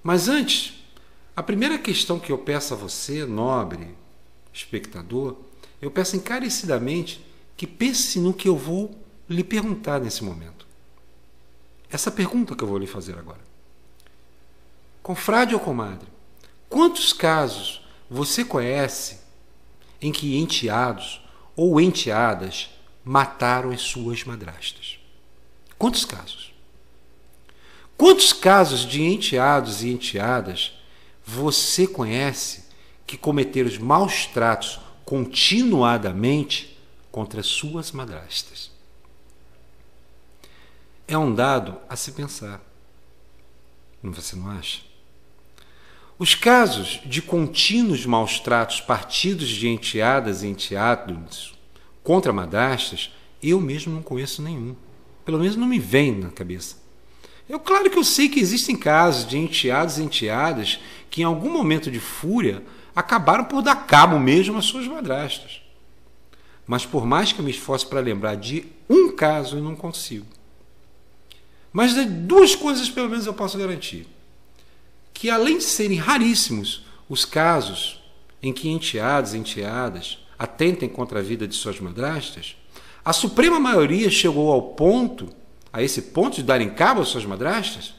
Mas antes, a primeira questão que eu peço a você, nobre espectador, eu peço encarecidamente que pense no que eu vou lhe perguntar nesse momento. Essa pergunta que eu vou lhe fazer agora. Confrade ou comadre, quantos casos você conhece em que enteados ou enteadas mataram as suas madrastas? Quantos casos? Quantos casos de enteados e enteadas você conhece que cometeram os maus tratos continuadamente contra suas madrastas? É um dado a se pensar. Você não acha? Os casos de contínuos maus tratos partidos de enteadas e enteados contra madrastas, eu mesmo não conheço nenhum. Pelo menos não me vem na cabeça. Claro que eu sei que existem casos de enteados e enteadas que em algum momento de fúria acabaram por dar cabo mesmo às suas madrastas. Mas por mais que eu me esforce para lembrar de um caso, eu não consigo. Mas de duas coisas pelo menos eu posso garantir. Que além de serem raríssimos os casos em que enteados e enteadas atentem contra a vida de suas madrastas, a suprema maioria chegou a esse ponto de darem cabo às suas madrastas.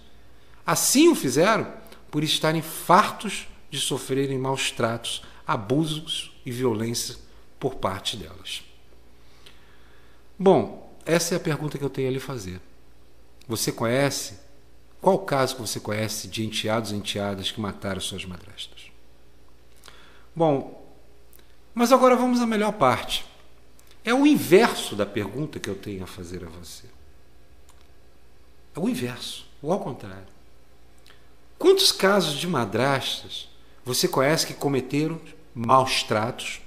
Assim o fizeram por estarem fartos de sofrerem maus tratos, abusos e violência por parte delas. Bom, essa é a pergunta que eu tenho a lhe fazer. Você conhece? Qual caso que você conhece de enteados e enteadas que mataram suas madrastas? Bom, mas agora vamos à melhor parte. É o inverso da pergunta que eu tenho a fazer a você. É o inverso, ou ao contrário. Quantos casos de madrastas você conhece que cometeram maus tratos,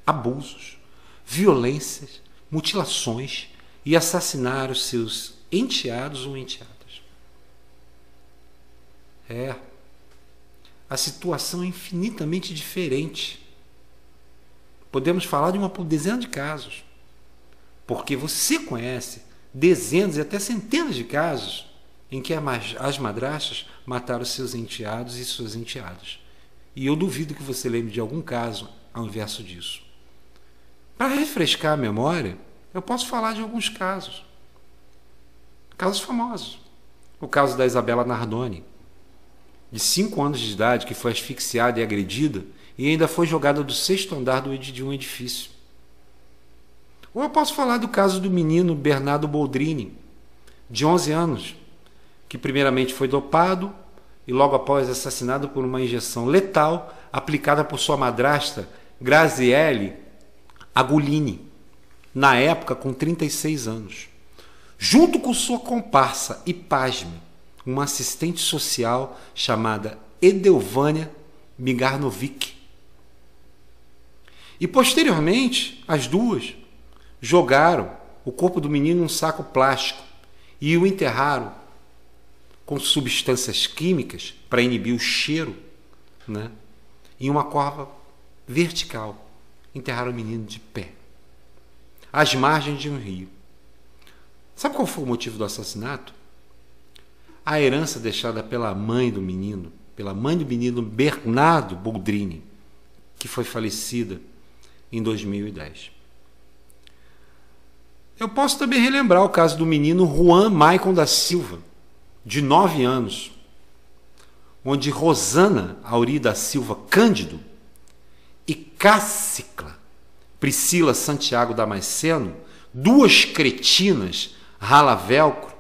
abusos, violências, mutilações e assassinaram seus enteados ou enteadas? A situação é infinitamente diferente. Podemos falar de uma dezena de casos, porque você conhece dezenas e até centenas de casos em que as madrastas mataram seus enteados e suas enteadas. E eu duvido que você lembre de algum caso ao inverso disso. Para refrescar a memória, eu posso falar de alguns casos. Casos famosos. O caso da Isabela Nardoni, de 5 anos de idade, que foi asfixiada e agredida e ainda foi jogada do 6º andar de um edifício. Ou eu posso falar do caso do menino Bernardo Boldrini, de 11 anos, que primeiramente foi dopado e logo após assassinado por uma injeção letal aplicada por sua madrasta Graziele Agulini, na época com 36 anos, junto com sua comparsa e, pasme, uma assistente social chamada Edelvânia Migarnovic. E posteriormente, as duas jogaram o corpo do menino em um saco plástico e o enterraram com substâncias químicas para inibir o cheiro, em uma cova vertical. Enterraram o menino de pé, às margens de um rio. Sabe qual foi o motivo do assassinato? A herança deixada pela mãe do menino Bernardo Boldrini, que foi falecida em 2010. Eu posso também relembrar o caso do menino Juan Maicon da Silva, de 9 anos, onde Rosana Auri da Silva Cândido e Cássicla Priscila Santiago Damasceno, 2 cretinas rala-velcro,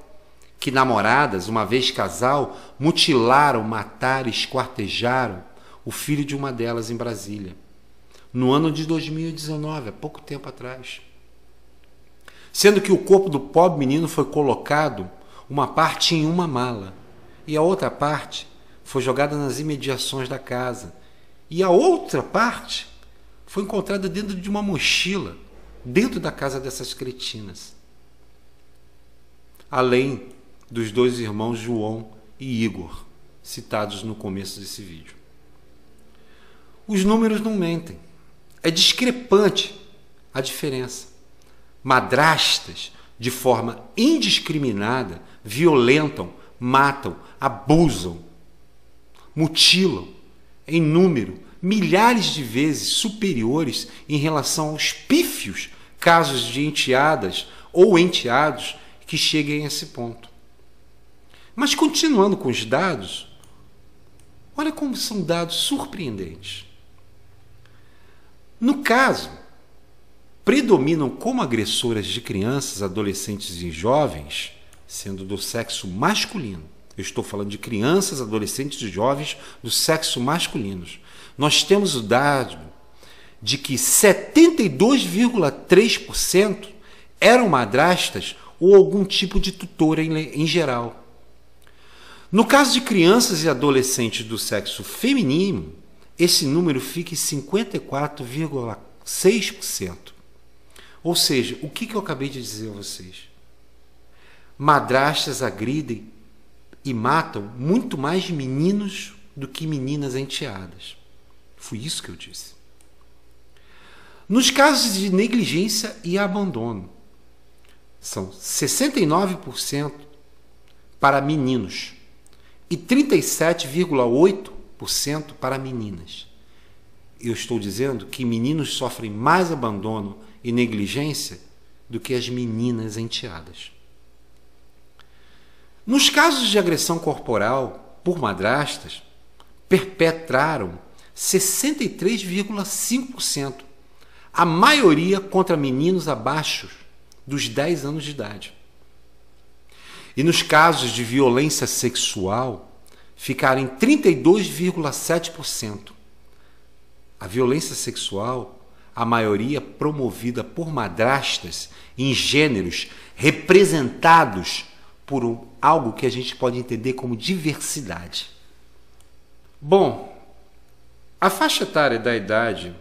que namoradas, uma vez casal, mutilaram, mataram e esquartejaram o filho de uma delas em Brasília, no ano de 2019, há pouco tempo atrás. Sendo que o corpo do pobre menino foi colocado, uma parte em uma mala, e a outra parte foi jogada nas imediações da casa, e a outra parte foi encontrada dentro de uma mochila, dentro da casa dessas cretinas. Além dos 2 irmãos João e Igor, citados no começo desse vídeo. Os números não mentem. É discrepante a diferença. Madrastas, de forma indiscriminada, violentam, matam, abusam mutilam em número milhares de vezes superiores em relação aos pífios casos de enteadas ou enteados que cheguem a esse ponto. Mas continuando com os dados, olha como são dados surpreendentes. No caso, predominam como agressoras de crianças, adolescentes e jovens, sendo do sexo masculino. Eu estou falando de crianças, adolescentes e jovens do sexo masculino. Nós temos o dado de que 72,3% eram madrastas ou algum tipo de tutora em geral. No caso de crianças e adolescentes do sexo feminino, esse número fica em 54,6%. Ou seja, o que eu acabei de dizer a vocês? Madrastas agridem e matam muito mais meninos do que meninas enteadas. Foi isso que eu disse. Nos casos de negligência e abandono, são 69% para meninos e 37,8% para meninas. Eu estou dizendo que meninos sofrem mais abandono e negligência do que as meninas enteadas. Nos casos de agressão corporal por madrastas, perpetraram 63,5%, a maioria contra meninos abaixo dos 10 anos de idade. E nos casos de violência sexual, ficaram em 32,7%. A violência sexual, a maioria promovida por madrastas em gêneros representados por algo que a gente pode entender como diversidade. Bom, a faixa etária da idade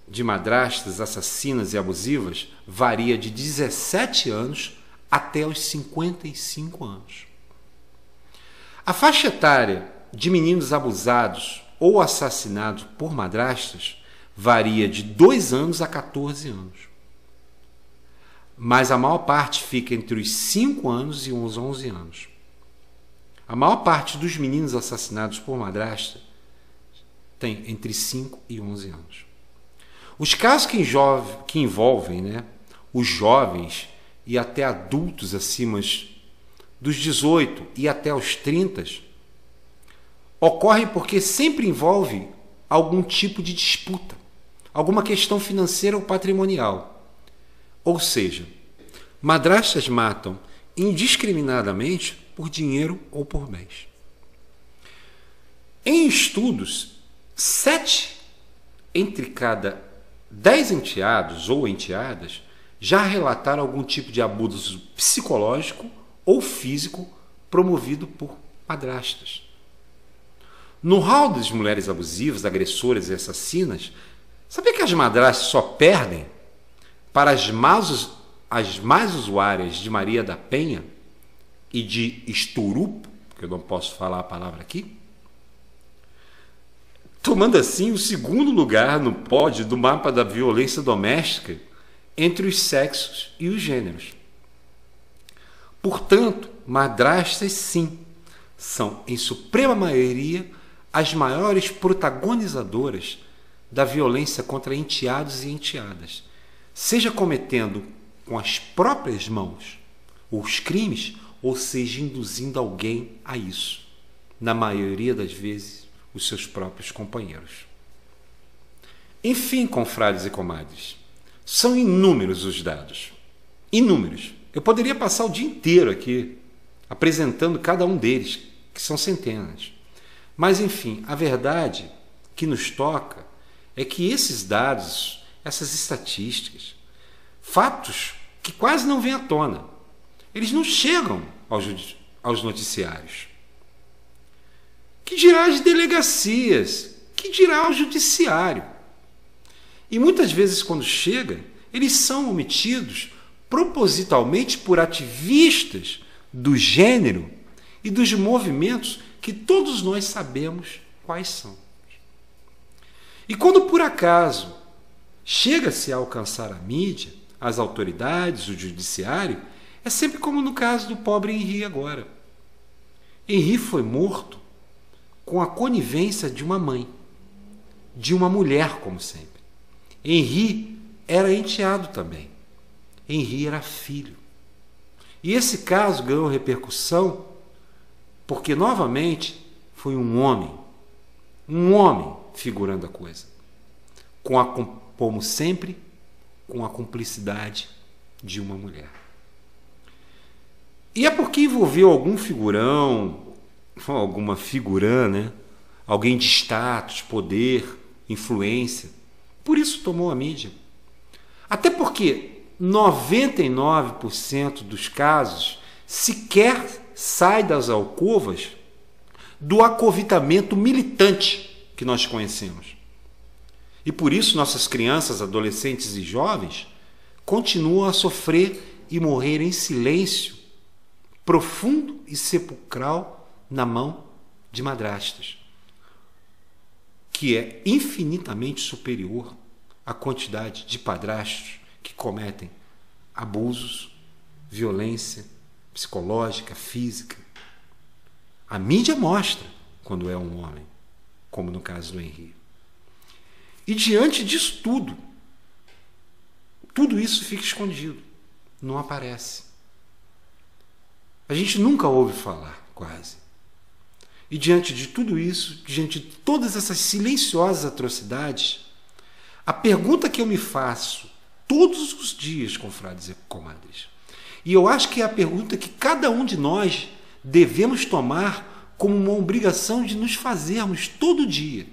de madrastas assassinas e abusivas varia de 17 anos até os 55 anos. A faixa etária de meninos abusados ou assassinados por madrastas varia de 2 anos a 14 anos. Mas a maior parte fica entre os 5 anos e os 11 anos. A maior parte dos meninos assassinados por madrasta tem entre 5 e 11 anos. Os casos que envolvem os jovens e até adultos acima dos 18 e até os 30 ocorrem porque sempre envolve algum tipo de disputa, alguma questão financeira ou patrimonial. Ou seja, madrastas matam indiscriminadamente por dinheiro ou por bens. Em estudos, 7 entre cada 10 enteados ou enteadas já relataram algum tipo de abuso psicológico ou físico promovido por madrastas. No rol das mulheres abusivas, agressoras e assassinas, sabia que as madrastas só perdem para as mais usuárias de Maria da Penha e de Estorupo, que eu não posso falar a palavra aqui, tomando assim o segundo lugar no pódio do mapa da violência doméstica entre os sexos e os gêneros. Portanto, madrastas, sim, são, em suprema maioria, as maiores protagonizadoras da violência contra enteados e enteadas, seja cometendo com as próprias mãos os crimes, ou seja, induzindo alguém a isso, na maioria das vezes, os seus próprios companheiros. Enfim, confrades e comadres, são inúmeros os dados. Inúmeros. Eu poderia passar o dia inteiro aqui apresentando cada um deles, que são centenas. Mas, enfim, a verdade que nos toca é que esses dados, essas estatísticas, fatos que quase não vêm à tona, eles não chegam aos noticiários. Que dirá as delegacias? Que dirá o judiciário? E muitas vezes, quando chega, eles são omitidos propositalmente por ativistas do gênero e dos movimentos que todos nós sabemos quais são. E quando por acaso chega-se a alcançar a mídia, as autoridades, o judiciário, é sempre como no caso do pobre Henri agora. Henri foi morto com a conivência de uma mãe, de uma mulher, como sempre. Henri era enteado também. Henri era filho. E esse caso ganhou repercussão porque, novamente, foi um homem figurando a coisa, como sempre, com a cumplicidade de uma mulher. E é porque envolveu algum figurão, alguma figurã, né? Alguém de status, poder, influência. Por isso tomou a mídia. Até porque 99% dos casos sequer sai das alcovas do acovitamento militante que nós conhecemos. E por isso nossas crianças, adolescentes e jovens continuam a sofrer e morrer em silêncio, profundo e sepulcral na mão de madrastas, que é infinitamente superior à quantidade de padrastos que cometem abusos, violência psicológica, física. A mídia mostra quando é um homem, como no caso do Henri. E diante disso tudo isso fica escondido, não aparece. A gente nunca ouve falar, quase. E diante de tudo isso, diante de todas essas silenciosas atrocidades, a pergunta que eu me faço todos os dias, confrades e comadres, e eu acho que é a pergunta que cada um de nós devemos tomar como uma obrigação de nos fazermos todo dia,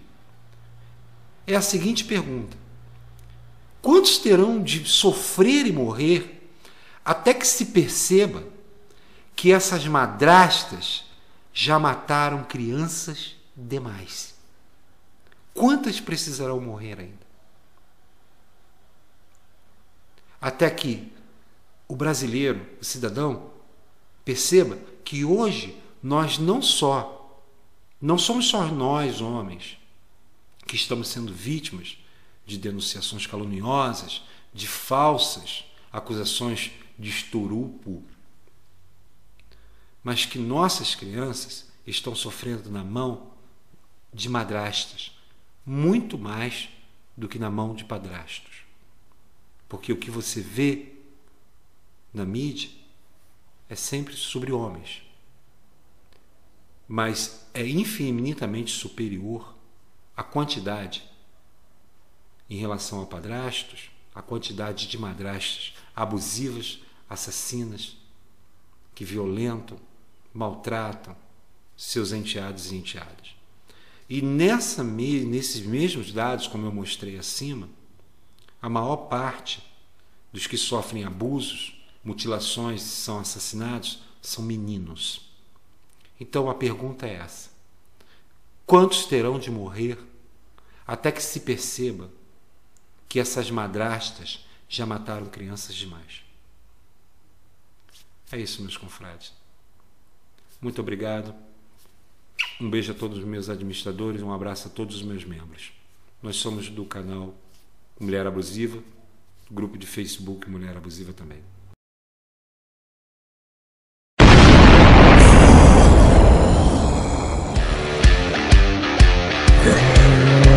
é a seguinte pergunta: quantos terão de sofrer e morrer até que se perceba que essas madrastas já mataram crianças demais? Quantas precisarão morrer ainda? Até que o brasileiro, o cidadão, perceba que hoje nós não somos só nós, homens, que estamos sendo vítimas de denunciações caluniosas, de falsas acusações de esturupo, mas que nossas crianças estão sofrendo na mão de madrastas, muito mais do que na mão de padrastos. Porque o que você vê na mídia é sempre sobre homens, mas é infinitamente superior a quantidade em relação a padrastos, a quantidade de madrastas abusivas, assassinas, que violentam, maltratam seus enteados e enteadas. E nesses mesmos dados, como eu mostrei acima, a maior parte dos que sofrem abusos, mutilações, são assassinados, são meninos. Então a pergunta é essa: quantos terão de morrer até que se perceba que essas madrastas já mataram crianças demais? É isso, meus confrades. Muito obrigado. Um beijo a todos os meus administradores, um abraço a todos os meus membros. Nós somos do canal Mulher Abusiva, grupo de Facebook Mulher Abusiva também. Yeah.